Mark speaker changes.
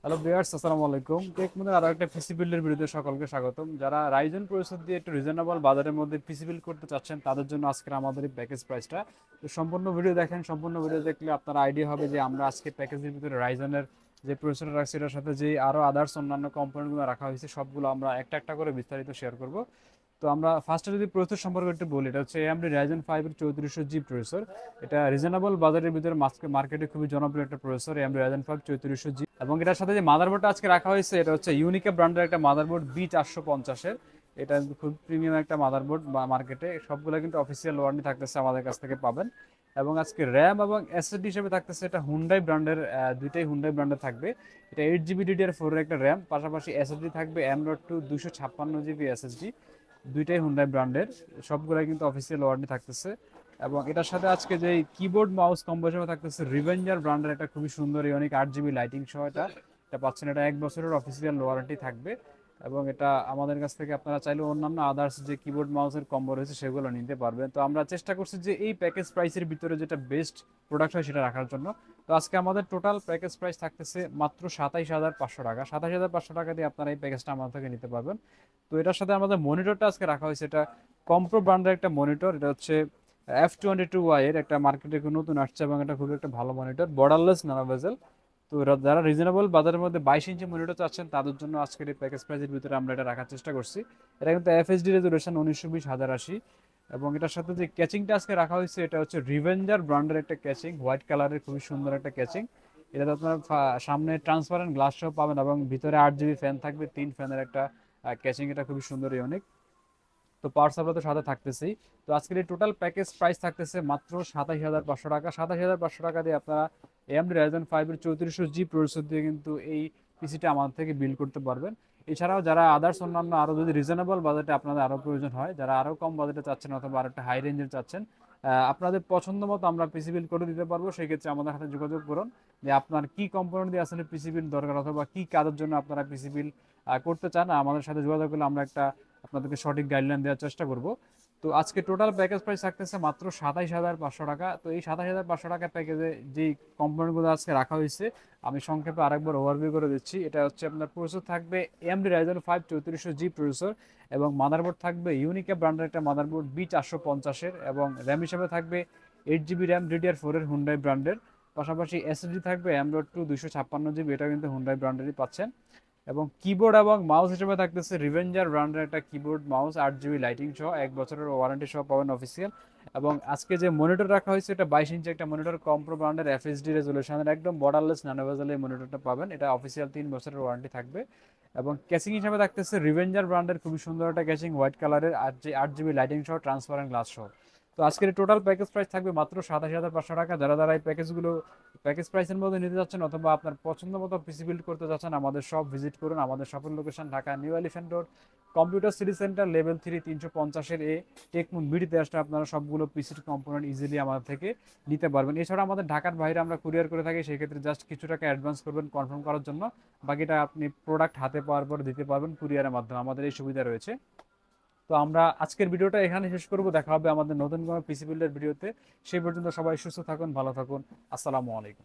Speaker 1: Hello viewers, আসসালামু আলাইকুম। টেকমোদের আরো একটা পিসি বিল্ডের ভিডিওতে সকলকে স্বাগতম। যারা রাইজন প্রসেসর দিয়ে একটু রিজনেবল বাজারের মধ্যে পিসি বিল্ড করতে চাচ্ছেন তাদের জন্য আজকে আমাদের এই প্যাকেজ প্রাইসটা। তো সম্পূর্ণ ভিডিও দেখেন, সম্পূর্ণ ভিডিও দেখলে আপনার আইডিয়া হবে যে আমরা আজকে প্যাকেজের ভিতরে রাইজনের যে প্রসেসর রাখছি এটার সাথে যে আরো আদার্স অন্যান্য কম্পোনেন্টগুলো রাখা হয়েছে সবগুলো আমরা একটা একটা করে বিস্তারিত শেয়ার করব। তো আমরা ফার্স্টে যদি প্রসেসর সম্পর্কে একটু বলি, এটা হচ্ছে AMD Ryzen 5 এর 3400G প্রসেসর। এটা রিজনেবল বাজারের ভিতরে মার্কেটে খুবই জনপ্রিয় একটা প্রসেসর AMD Ryzen 5 3400G। এবং এটার সাথে যে মাদারবোর্ডটা আজকে রাখা হয়েছে এটা হচ্ছে ইউনিকা ব্র্যান্ডের একটা মাদারবোর্ড B450 এর। এটা খুব প্রিমিয়াম একটা মাদারবোর্ড মার্কেটে, সবগুলো কিন্তু অফিসিয়াল ওয়ারেন্টি থাকতেছে, আমাদের কাছ থেকে পাবেন। এবং আজকে র্যাম এবং এসএসডি হিসেবে থাকতেছে এটা হুন্ডাই ব্র্যান্ডের, দুইটাই হুন্ডাই ব্র্যান্ডের থাকবে। এটা 8GB DDR4 এর একটা র্যাম, পাশাপাশি এসএসডি থাকবে M.2 256GB এসএসডি, দুইটাই হুন্ডাই ব্র্যান্ডের, সবগুলাই কিন্তু অফিসিয়াল ওয়ারেন্টি থাকতেছে। এবং এটার সাথে আজকে যে কিবোর্ড মাউস কম্বো হিসেবে থাকতেছে রিভেঞ্জার ব্র্যান্ডের একটা খুবই সুন্দর ইউনিক 8GB লাইটিং সহ এটা এটা পাচ্ছেন। এটা 1 বছরের অফিসিয়াল ওয়ারেন্টি থাকবে। এবং এটা আমাদের কাছ থেকে আপনারা চাইলে অন্যান্য আদার্স যে কিবোর্ড মাউসের কম্বো রয়েছে সেগুলো নিতে পারবেন। তো আমরা চেষ্টা করছি যে এই প্যাকেজ প্রাইসের ভিতরে যেটা বেস্ট প্রোডাক্ট হয় সেটা রাখার জন্য। তো আজকে আমাদের টোটাল প্যাকেজ প্রাইস থাকতেছে মাত্র 27,500 টাকা। 27,500 টাকা দিয়ে আপনারা এই প্যাকেজটা আমাদের থেকে নিতে পারবেন। তো এটার সাথে আমাদের মনিটরটা আজকে রাখা হয়েছে, এটা কম্প্রো ব্র্যান্ডের একটা মনিটর। এটা হচ্ছে F22Y এর একটা মার্কেটে নতুন আসছে এবং এটা খুবই একটা ভালো মনিটর, বর্ডারলেস নানো বেজেল। তো যারা রিজনেবল বাজারের মধ্যে 22 ইঞ্চি মনিটর চাচ্ছেন তাদের জন্য আজকের এই প্যাকেজ প্রাইসের ভিতরে আমরা এটা রাখার চেষ্টা করছি। এটা কিন্তু FHD রেজলিউশন 1920 1080। এবং এটার সাথে যে ক্যাচিংটা আজকে রাখা হয়েছে এটা হচ্ছে রিভেঞ্জার ব্র্যান্ডের একটা ক্যাচিং, হোয়াইট কালারের খুবই সুন্দর একটা ক্যাচিং। এটাতে আপনার সামনে ট্রান্সপারেন্ট গ্লাস সহ পাবেন এবং ভিতরে 8GB ফ্যান থাকবে, 3 ফ্যানের একটা ক্যাচিং। এটা খুবই সুন্দর ইউনিক। তো পাওয়ার সাপ্লাই তো সাথে থাকতেছেই। তো আজকের এই টোটাল প্যাকেজ প্রাইস থাকতেছে মাত্র 27,500 টাকা। 27,500 টাকা দিয়ে আপনারা AMD Ryzen 5 এর 3400G প্রসেসর দিয়ে কিন্তু এই পিসিটা আমাদের থেকে বিল্ড করতে পারবেন। এছাড়াও যারা আদার্স অন্যান্য আরও যদি রিজনেবল বাজেটে আপনাদের আরও প্রয়োজন হয়, যারা আরও কম বাজেটে চাচ্ছেন অথবা আরও একটা হাই রেঞ্জের চাচ্ছেন, আপনাদের পছন্দ মতো আমরা পিসি বিল্ড করে দিতে পারবো। সেই ক্ষেত্রে আমাদের সাথে যোগাযোগ করুন যে আপনার কি কম্পোনেন্ট দিয়ে আসলে পিসি বিল্ড দরকার অথবা কি কাজের জন্য আপনারা পিসি বিল্ড করতে চান। আমাদের সাথে যোগাযোগ করলে আমরা একটা আপনাদেরকে সঠিক গাইডলাইন দেওয়ার চেষ্টা করব। তো আজকে টোটাল প্যাকেজ প্রাইস থাকতেছে মাত্র 27,500 টাকা। তো এই 27,500 টাকা প্যাকেজে যেই কম্পোনেন্টগুলো আজকে রাখা হয়েছে আমি সংক্ষেপে আরেকবার ওভারভিউ করে দিচ্ছি। এটা হচ্ছে আপনার প্রসেসর থাকবে AMD Ryzen 5 3400G প্রসেসর, এবং মাদারবোর্ড থাকবে ইউনিকা ব্র্যান্ডের একটা মাদারবোর্ড B450 এর, এবং র্যাম হিসেবে থাকবে 8GB র্যাম DDR4 এর হুন্ডাই ব্র্যান্ডের, পাশাপাশি এসএসডি থাকবে M.2 256GB, এটা কিন্তু হুন্ডাই ব্র্যান্ডেরই পাচ্ছেন। এবং কিবোর্ড এবং মাউস হিসেবে থাকতেছে রিভেঞ্জার ব্র্যান্ডের একটা কিবোর্ড মাউস 8GB লাইটিং সহ, 1 বছরের ওয়ারেন্টি সহ পাবেন অফিসিয়াল। এবং আজকে যে মনিটর রাখা হয়েছে এটা 22 ইঞ্চি একটা মনিটর, কম্প্রো ব্র্যান্ডের FHD রেজলিউশনের একদম বর্ডারলেস নানো বেজেল এই মনিটরটা পাবেন। এটা অফিসিয়াল 3 বছরের ওয়ারেন্টি থাকবে। এবং ক্যাচিং হিসেবে থাকতেছে রিভেঞ্জার ব্র্যান্ডের খুবই সুন্দর একটা ক্যাচিং, হোয়াইট কালারের 8GB লাইটিং সহ, ট্রান্সপারেন্ট গ্লাস সহ। তো আজকের টোটাল প্যাকেজ প্রাইস থাকবে মাত্র 27,500 টাকা। যারা যারা এই প্যাকেজগুলো প্যাকেজ প্রাইসের মধ্যে নিতে যাচ্ছেন অথবা আপনার পছন্দ মতো পিসি বিল্ড করতে যাচ্ছেন, আমাদের সব ভিজিট করুন। আমাদের শপের location Dhaka new elephant road, computer city centre, level 3 350-এ টেকমুন বিডিতে আসলে আপনারা সবগুলো পিসির কম্পোনেন্ট ইজিলি আমাদের থেকে নিতে পারবেন। এছাড়া আমাদের ঢাকার বাইরে আমরা কুরিয়ার করে থাকি, সেই ক্ষেত্রে জাস্ট কিছু টাকা অ্যাডভান্স করবেন কনফার্ম করার জন্য, বাকিটা আপনি প্রোডাক্ট হাতে পাওয়ার পর দিতে পারবেন কুরিয়ারের মাধ্যমে, আমাদের এই সুবিধা রয়েছে। তো আমরা আজকের ভিডিওটা এখানে শেষ করব, দেখা হবে আমাদের নতুন কোনো পিসি বিল্ডের ভিডিওতে। সেই পর্যন্ত সবাই সুস্থ থাকুন, ভালো থাকুন। আসসালামু আলাইকুম।